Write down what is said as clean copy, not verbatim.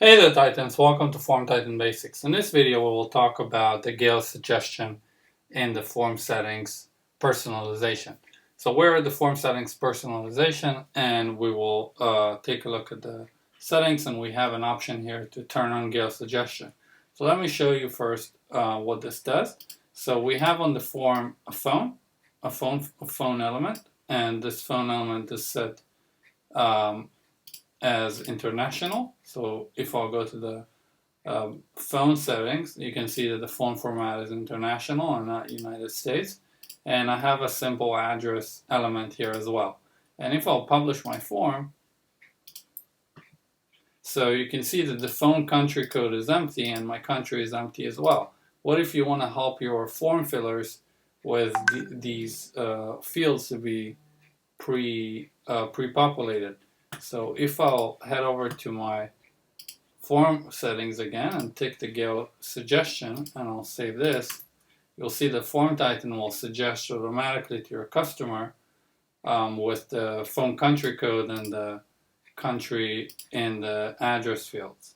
Hey there Titans, welcome to Form Titan Basics. In this video we will talk about the GEO suggestion in the form settings personalization. So we're at the form settings personalization and we will take a look at the settings, and we have an option here to turn on GEO suggestion. So let me show you first what this does. So we have on the form a phone element, and this phone element is set as international. So if I'll go to the phone settings, you can see that the phone format is international and not United States. And I have a simple address element here as well. And if I'll publish my form, so you can see that the phone country code is empty and my country is empty as well. What if you want to help your form fillers with these fields to be pre-populated? So if I'll head over to my form settings again and tick the GEO suggestion, and I'll save this, you'll see the form titan will suggest automatically to your customer with the phone country code and the country in the address fields.